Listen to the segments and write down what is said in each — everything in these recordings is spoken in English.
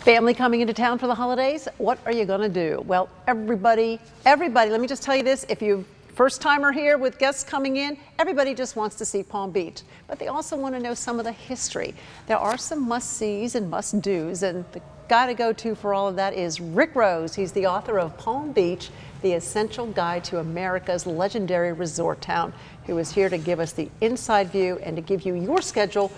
Family coming into town for the holidays, what are you going to do? Well, everybody, let me just tell you this, if you first timer here with guests coming in, everybody just wants to see Palm Beach, but they also want to know some of the history. There are some must-sees and must-dos, and the guy to go to for all of that is Rick Rose. He's the author of Palm Beach, The Essential Guide to America's Legendary Resort Town, who is here to give us the inside view and to give you your schedule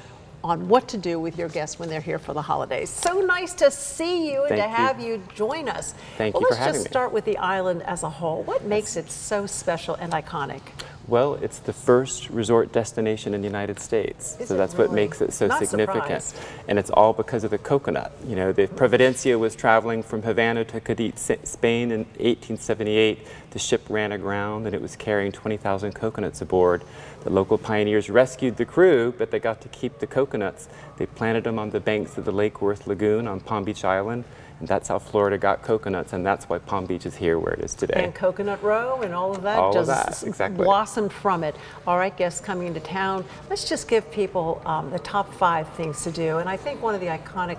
on what to do with your guests when they're here for the holidays. So nice to see you and to have you join us. Thank you for having me. Let's just start with the island as a whole. What makes it so special and iconic? Well, it's the first resort destination in the United States, so that's what makes it so significant. And it's all because of the coconut. You know, the Providencia was traveling from Havana to Cadiz, Spain in 1878. The ship ran aground and it was carrying 20,000 coconuts aboard. The local pioneers rescued the crew, but they got to keep the coconuts. They planted them on the banks of the Lake Worth Lagoon on Palm Beach Island. And that's how Florida got coconuts, and that's why Palm Beach is here where it is today. And Coconut Row and all of that exactly. Blossomed from it. All right, guests coming into town, let's just give people the top 5 things to do. And I think one of the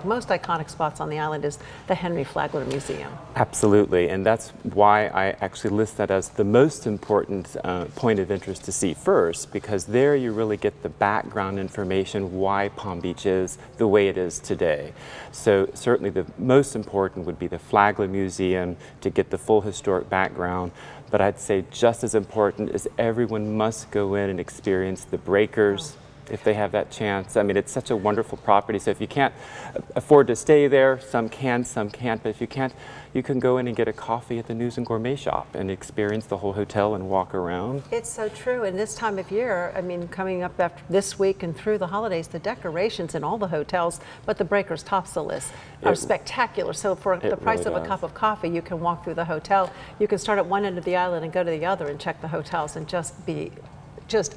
most iconic spots on the island is the Henry Flagler Museum. Absolutely, and that's why I actually list that as the most important point of interest to see first, because there you really get the background information why Palm Beach is the way it is today. So certainly the most important would be the Flagler Museum to get the full historic background, but I'd say just as important is everyone must go in and experience the breakers if they have that chance. I mean, it's such a wonderful property, so if you can't afford to stay there, some can, some can't, but if you can't, you can go in and get a coffee at the News and Gourmet Shop and experience the whole hotel and walk around. It's so true, and this time of year, I mean, coming up after this week and through the holidays, the decorations in all the hotels, but the breakers tops the list, are spectacular. So for the price of a cup of coffee, you can walk through the hotel. You can start at one end of the island and go to the other and check the hotels and just be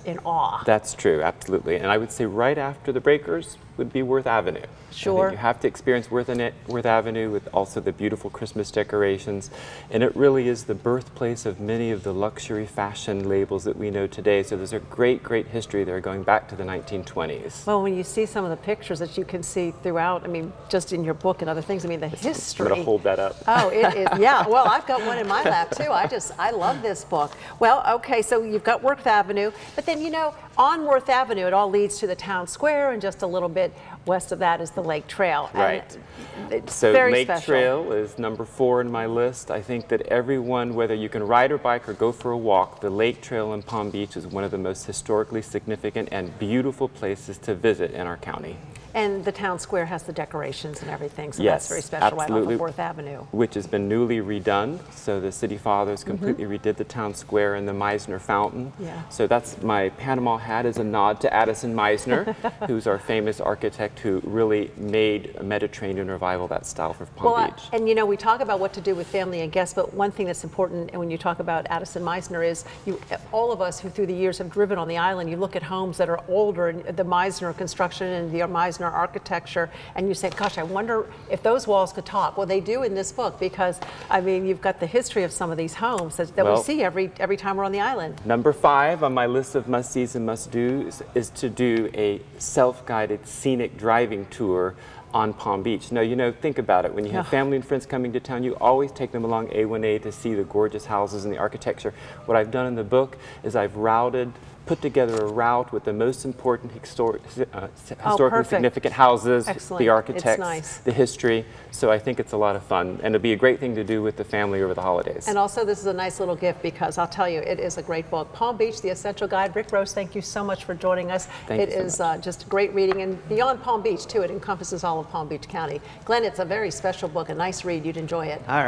in awe. That's true, absolutely. And I would say right after the breakers would be Worth Avenue. Sure. I think you have to experience Worth Avenue with also the beautiful Christmas decorations. And it really is the birthplace of many of the luxury fashion labels that we know today. So there's a great, great history there going back to the 1920s. Well, when you see some of the pictures that you can see throughout, I mean, just in your book and other things, I mean, the history. I'm going to hold that up. Oh, it is, yeah. Well, I've got one in my lap too. I love this book. Well, okay, so you've got Worth Avenue, but then, you know, on Worth Avenue, it all leads to the town square, and just a little bit west of that is the Lake Trail. Right. So Lake Trail is number 4 in my list. I think that everyone, whether you can ride or bike or go for a walk, the Lake Trail in Palm Beach is one of the most historically significant and beautiful places to visit in our county. And the town square has the decorations and everything, so yes, that's very special, absolutely. Right off of Worth Avenue. Which has been newly redone, so the city fathers completely redid the town square and the Meisner fountain. Yeah. So that's my Panama hat as a nod to Addison Meisner, who's our famous architect who really made a Mediterranean revival, that style for Palm Beach. And you know, we talk about what to do with family and guests, but one thing that's important, and when you talk about Addison Meisner, is all of us who through the years have driven on the island, you look at homes that are older, and the Meisner construction and the Meisner architecture, and you say, gosh, I wonder if those walls could talk. Well, they do in this book, because I mean, you've got the history of some of these homes that we see every time we're on the island. Number 5 on my list of must-sees and must-dos is to do a self-guided scenic driving tour on Palm Beach. Now, you know, think about it. When you have family and friends coming to town, you always take them along A1A to see the gorgeous houses and the architecture. What I've done in the book is I've put together a route with the most important historically significant houses, the architects, the history. So I think it's a lot of fun, and it'll be a great thing to do with the family over the holidays. And also, this is a nice little gift, because I'll tell you, it is a great book. Palm Beach, The Essential Guide. Rick Rose, thank you so much for joining us. Thank you so much. Just great reading, and beyond Palm Beach too, it encompasses all of Palm Beach County. Glenn, it's a very special book, a nice read. You'd enjoy it. All right.